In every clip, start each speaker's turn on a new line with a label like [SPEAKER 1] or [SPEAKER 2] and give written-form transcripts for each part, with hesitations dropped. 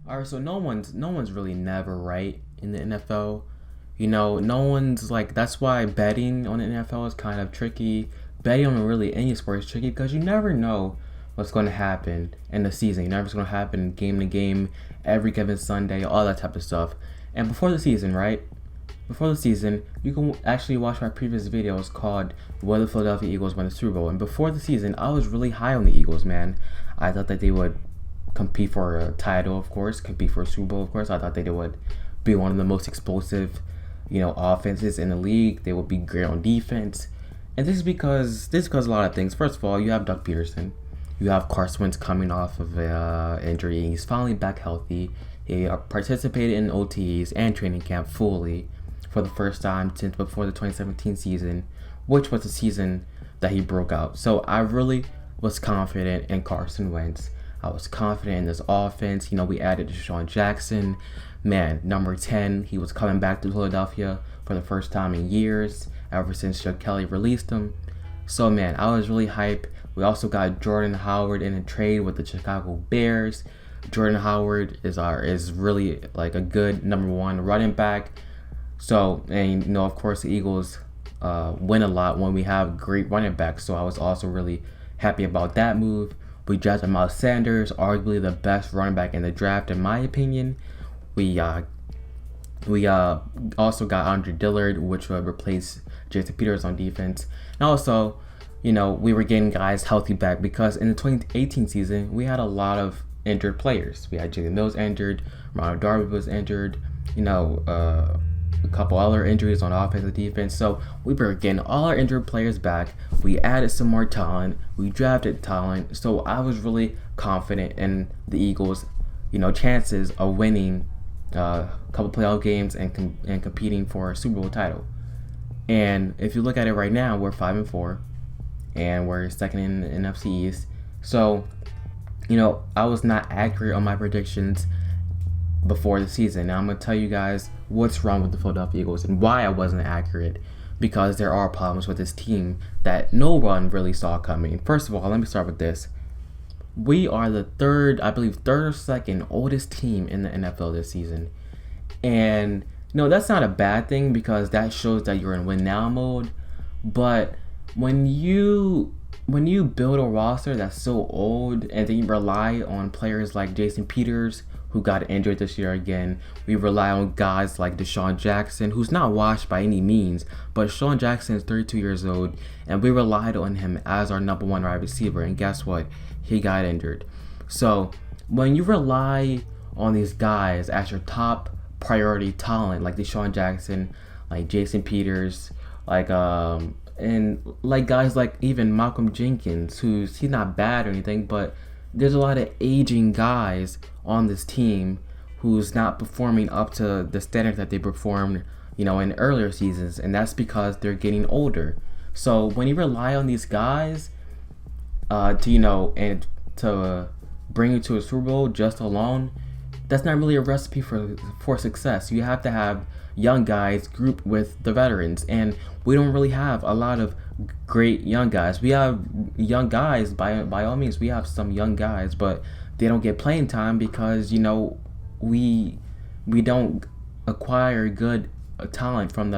[SPEAKER 1] All right, so no one's really never right in the NFL. No one's like that's why betting on the NFL is kind of tricky. Betting on really any sport is tricky because you never know what's going to happen in the season. You never know what's going to happen game to game, every given Sunday, all that type of stuff. And before the season, right? Before the season, you can actually watch my previous videos called "Will the Philadelphia Eagles win the Super Bowl?" And before the season, I was really high on the Eagles, man. I thought that they would compete for a title, of course, compete for a Super Bowl, of course. I thought they would be one of the most explosive, offenses in the league. They would be great on defense. And this is because a lot of things. First of all, you have Doug Peterson. You have Carson Wentz coming off of injury. He's finally back healthy. He participated in OTAs and training camp fully for the first time since before the 2017 season, which was the season that he broke out. So I really was confident in Carson Wentz. I was confident in this offense. We added DeSean Jackson. Man, number 10, he was coming back to Philadelphia for the first time in years, ever since Chuck Kelly released him. So, man, I was really hyped. We also got Jordan Howard in a trade with the Chicago Bears. Jordan Howard is really like a good number one running back. So, and of course, the Eagles win a lot when we have great running backs. So I was also really happy about that move. We drafted Miles Sanders, arguably the best running back in the draft, in my opinion. We also got Andre Dillard, which would replace Jason Peters on defense. And also, we were getting guys healthy back because in the 2018 season, we had a lot of injured players. We had Jalen Mills injured, Ronald Darby was injured, a couple other injuries on offense and defense. So we were getting all our injured players back. We added some more talent. We drafted talent. So I was really confident in the Eagles, chances of winning a couple playoff games and competing for a Super Bowl title. And if you look at it right now, we're 5-4, and we're second in the NFC East. So, I was not accurate on my predictions before the season. Now I'm gonna tell you guys what's wrong with the Philadelphia Eagles and why I wasn't accurate. Because there are problems with this team that no one really saw coming. First of all, let me start with this. We are the third or second oldest team in the NFL this season. And that's not a bad thing because that shows that you're in win now mode. But when you build a roster that's so old and then you rely on players like Jason Peters, who got injured this year again. We rely on guys like DeSean Jackson, who's not washed by any means, but DeSean Jackson is 32 years old, and we relied on him as our number one wide receiver, and guess what? He got injured. So when you rely on these guys as your top priority talent, like DeSean Jackson, like Jason Peters, and like guys like even Malcolm Jenkins, he's not bad or anything, but there's a lot of aging guys on this team who's not performing up to the standard that they performed, in earlier seasons, and that's because they're getting older. So when you rely on these guys, to bring you to a Super Bowl just alone, that's not really a recipe for success. You have to have young guys grouped with the veterans, and we don't really have a lot of great young guys. We have young guys by all means. We have some young guys, but they don't get playing time because we don't acquire good talent from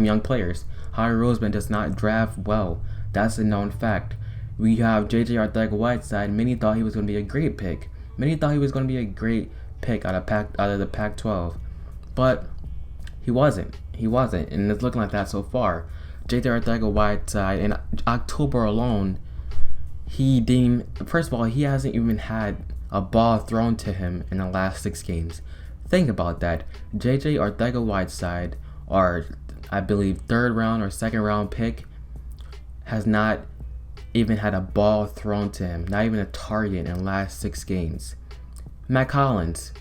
[SPEAKER 1] young players. Howie Roseman does not draft well. That's a known fact. We have J.J. Arcega-Whiteside. Many thought he was going to be a great pick. Many thought he was going to be a great pick out of the Pac-12, but he wasn't. And it's looking like that so far. J.J. Arcega-Whiteside in October alone, first of all, he hasn't even had a ball thrown to him in the last 6 games. Think about that. J.J. Arcega-Whiteside, our, I believe, 3rd round or 2nd round pick, has not even had a ball thrown to him, not even a target in the last 6 games. Matt Collins,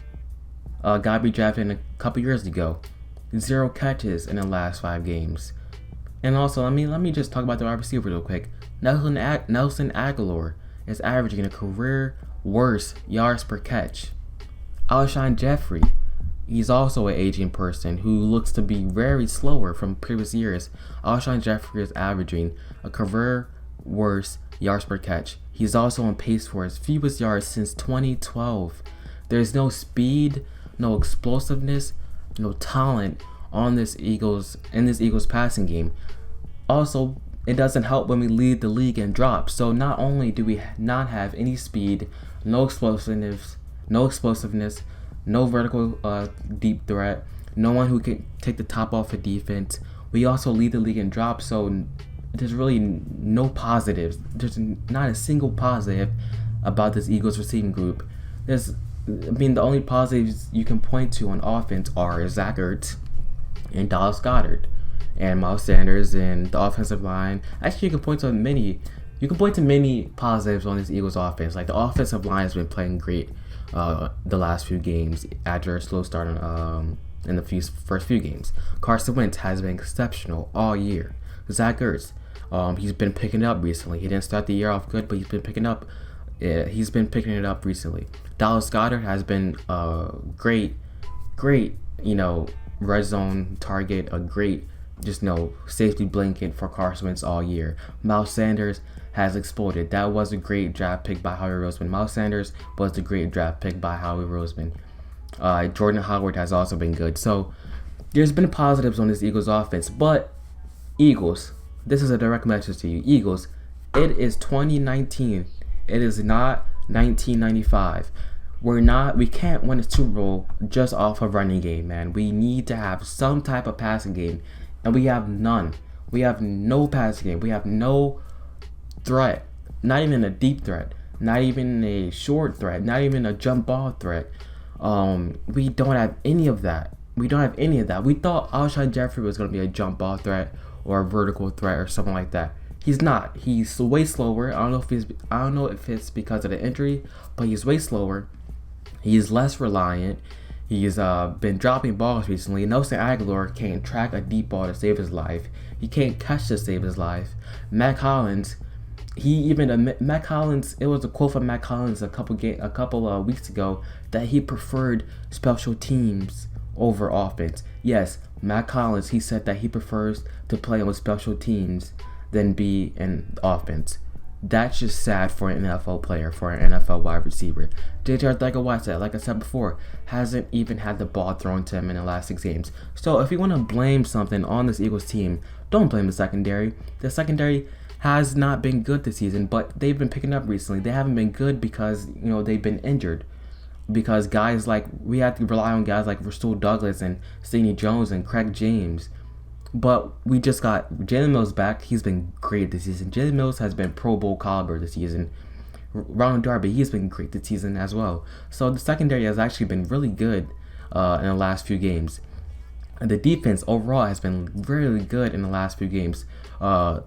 [SPEAKER 1] got be drafted a couple years ago, 0 catches in the last 5 games. And also, let me just talk about the wide receiver real quick. Nelson Agholor is averaging a career worst yards per catch. Alshon Jeffrey, he's also an aging person who looks to be very slower from previous years. Alshon Jeffrey is averaging a career worst yards per catch. He's also on pace for his fewest yards since 2012. There's no speed, no explosiveness, no talent on this Eagles passing game. Also, it doesn't help when we lead the league in drops. So not only do we not have any speed, no explosiveness, no vertical deep threat, no one who can take the top off of defense. We also lead the league in drops. So there's really no positives. There's not a single positive about this Eagles receiving group. The only positives you can point to on offense are Zach Ertz and Dallas Goedert and Miles Sanders and the offensive line. Actually, you can point to many positives on this Eagles offense. Like the offensive line has been playing great the last few games after a slow start in the first few games. Carson Wentz has been exceptional all year. Zach Ertz, he's been picking up recently. He didn't start the year off good, but he's been picking up. He's been picking it up recently. Dallas Goedert has been a great, red zone target, a great, safety blanket for Carson Wentz all year. Miles Sanders has exploded. That was a great draft pick by Howie Roseman. Miles Sanders was a great draft pick by Howie Roseman. Jordan Howard has also been good. So there's been positives on this Eagles offense. But Eagles, this is a direct message to you. Eagles, it is 2019. It is not 1995. We can't win a Super Bowl just off a running game, man. We need to have some type of passing game, and we have none. We have no passing game. We have no threat. Not even a deep threat. Not even a short threat. Not even a jump ball threat. We don't have any of that. We thought Alshon Jeffrey was going to be a jump ball threat or a vertical threat or something like that. He's not. He's way slower. I don't know if it's because of the injury, but he's way slower. He's less reliant. He's been dropping balls recently. Nelson Agholor can't track a deep ball to save his life. He can't catch to save his life. Matt Collins, it was a quote from Matt Collins a couple weeks ago that he preferred special teams over offense. Yes, Matt Collins, he said that he prefers to play on special teams than be in offense. That's just sad for an NFL player, for an NFL wide receiver. J.J. Arcega-Whiteside, like I said before, hasn't even had the ball thrown to him in the last 6 games. So if you want to blame something on this Eagles team, don't blame the secondary. The secondary has not been good this season, but they've been picking up recently. They haven't been good because they've been injured. Because we have to rely on guys like Rasul Douglas and Sidney Jones and Craig James. But we just got Jalen Mills back. He's been great this season. Jalen Mills has been Pro Bowl caliber this season. Ronald Darby, he's been great this season as well. So the secondary has actually been really good in the last few games. And the defense overall has been really good in the last few games. In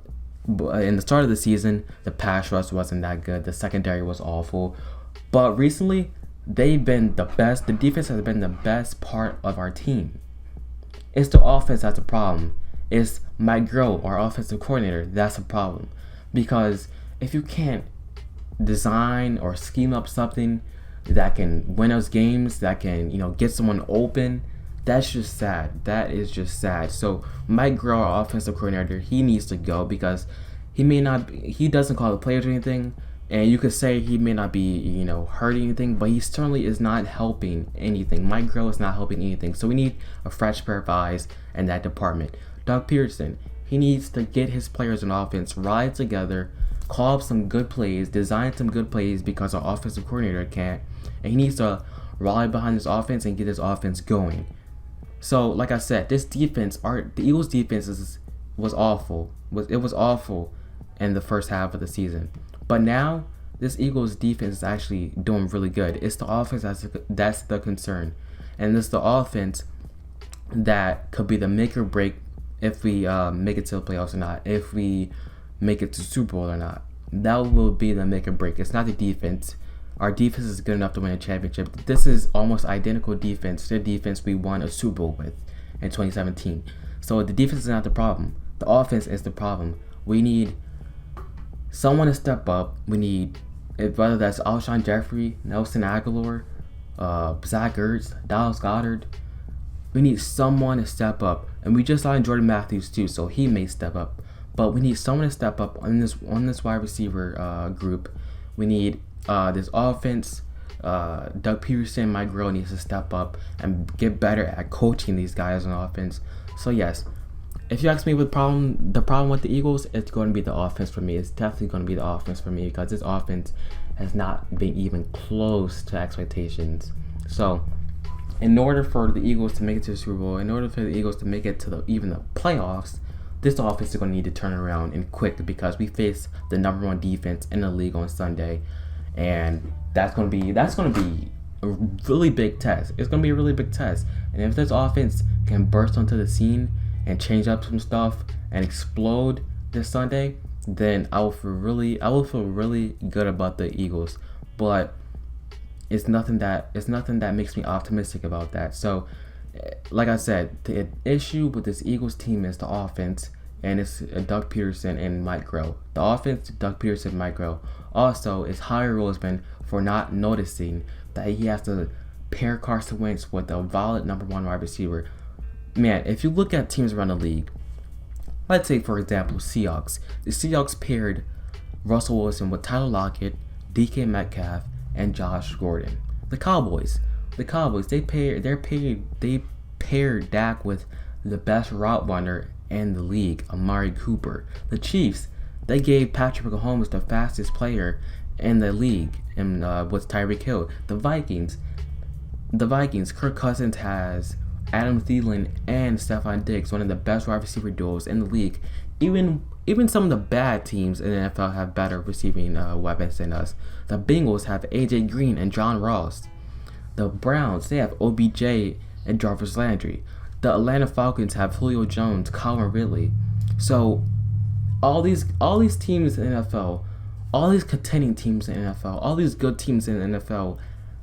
[SPEAKER 1] the start of the season, the pass rush wasn't that good. The secondary was awful. But recently, they've been the best. The defense has been the best part of our team. It's the offense that's a problem. It's Mike Groh, our offensive coordinator, that's a problem. Because if you can't design or scheme up something that can win us games, that can, get someone open, that's just sad. That is just sad. So Mike Groh, our offensive coordinator, he needs to go because he doesn't call the players or anything. And you could say he may not be, hurting anything, but he certainly is not helping anything. Mike Groh is not helping anything. So we need a fresh pair of eyes in that department. Doug Peterson, he needs to get his players on offense, ride together, call up some good plays, design some good plays because our offensive coordinator can't. And he needs to rally behind this offense and get this offense going. So, like I said, this defense, the Eagles' defense was awful. It was awful in the first half of the season. But now, this Eagles defense is actually doing really good. It's the offense that's the concern. And it's the offense that could be the make or break if we make it to the playoffs or not. If we make it to Super Bowl or not. That will be the make or break. It's not the defense. Our defense is good enough to win a championship. This is almost identical defense to the defense we won a Super Bowl with in 2017. So the defense is not the problem. The offense is the problem. We need someone to step up. We need, whether that's Alshon Jeffrey, Nelson Agholor, Zach Ertz, Dallas Goedert. We need someone to step up. And we just saw Jordan Matthews too, so he may step up. But we need someone to step up on this wide receiver group. We need this offense Doug Peterson, Mike Groh needs to step up and get better at coaching these guys on offense. So yes, if you ask me the problem with the Eagles, it's going to be the offense for me. It's definitely going to be the offense for me because this offense has not been even close to expectations. So in order for the Eagles to make it to the Super Bowl, in order for the Eagles to make it to even the playoffs, this offense is going to need to turn around and quick because we face the number one defense in the league on Sunday, and that's going to be a really big test. It's going to be a really big test, and if this offense can burst onto the scene and change up some stuff and explode this Sunday, then I will feel really good about the Eagles. But it's nothing that makes me optimistic about that. So, like I said, the issue with this Eagles team is the offense, and it's Doug Peterson and Mike Groh. The offense, Doug Peterson, Mike Groh. Also, it's Howie Roseman for not noticing that he has to pair Carson Wentz with a valid number one wide receiver. Man, if you look at teams around the league, let's say for example Seahawks. The Seahawks paired Russell Wilson with Tyler Lockett, DK Metcalf, and Josh Gordon. The Cowboys, they paired Dak with the best route runner in the league, Amari Cooper. The Chiefs, they gave Patrick Mahomes the fastest player in the league, and with Tyreek Hill. The Vikings, Kirk Cousins has Adam Thielen and Stephon Diggs, one of the best wide receiver duos in the league. Even some of the bad teams in the NFL have better receiving weapons than us. The Bengals have AJ Green and John Ross. The Browns, they have OBJ and Jarvis Landry. The Atlanta Falcons have Julio Jones, Calvin Ridley. So all these teams in the NFL, all these contending teams in the NFL, all these good teams in the NFL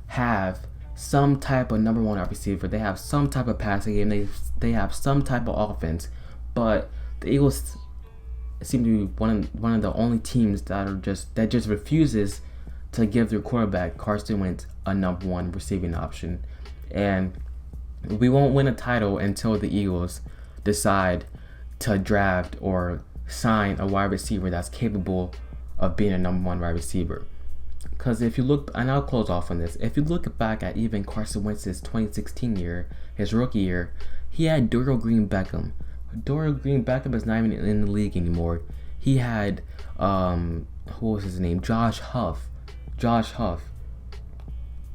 [SPEAKER 1] have some type of number one wide receiver. They have some type of passing game. They have some type of offense. But the Eagles seem to be one of the only teams that just refuses to give their quarterback Carson Wentz a number one receiving option. And we won't win a title until the Eagles decide to draft or sign a wide receiver that's capable of being a number one wide receiver. Because if you look, and I'll close off on this, if you look back at even Carson Wentz's 2016 year, his rookie year, he had Dorial Green Beckham. Dorial Green Beckham is not even in the league anymore. He had, who was his name? Josh Huff.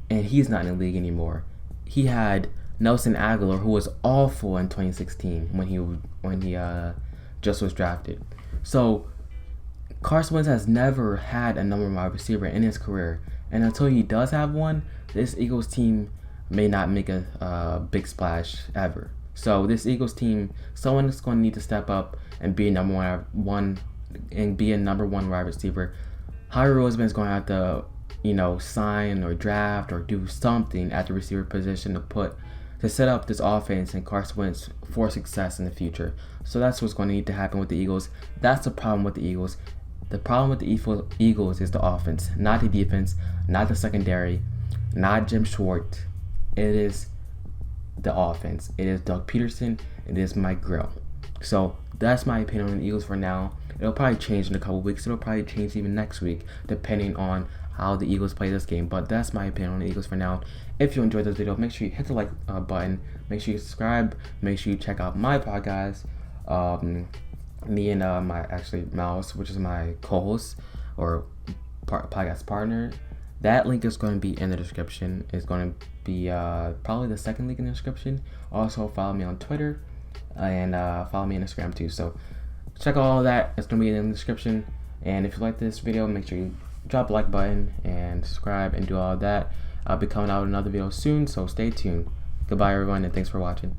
[SPEAKER 1] And he's not in the league anymore. He had Nelson Aguilar, who was awful in 2016 when he just was drafted. So Carson Wentz has never had a number one wide receiver in his career, and until he does have one, this Eagles team may not make a big splash ever. So this Eagles team, someone is going to need to step up and be a number one wide receiver. Howie Roseman is going to have to, sign or draft or do something at the receiver position to set up this offense and Carson Wentz for success in the future. So that's what's going to need to happen with the Eagles. That's the problem with the Eagles. The problem with the Eagles is the offense, not the defense, not the secondary, not Jim Schwartz. It is the offense. It is Doug Peterson. It is Mike Groh. So that's my opinion on the Eagles for now. It'll probably change in a couple weeks. It'll probably change even next week, depending on how the Eagles play this game. But that's my opinion on the Eagles for now. If you enjoyed this video, make sure you hit the like button. Make sure you subscribe. Make sure you check out my podcast. Me and my Mouse, which is my co-host or podcast partner. That link is going to be in the description. It's going to be probably the second link in the description. Also, follow me on Twitter and follow me on Instagram too. So check out all of that. It's going to be in the description. And if you like this video, make sure you drop a like button and subscribe and do all of that. I'll be coming out with another video soon, so stay tuned. Goodbye, everyone, and thanks for watching.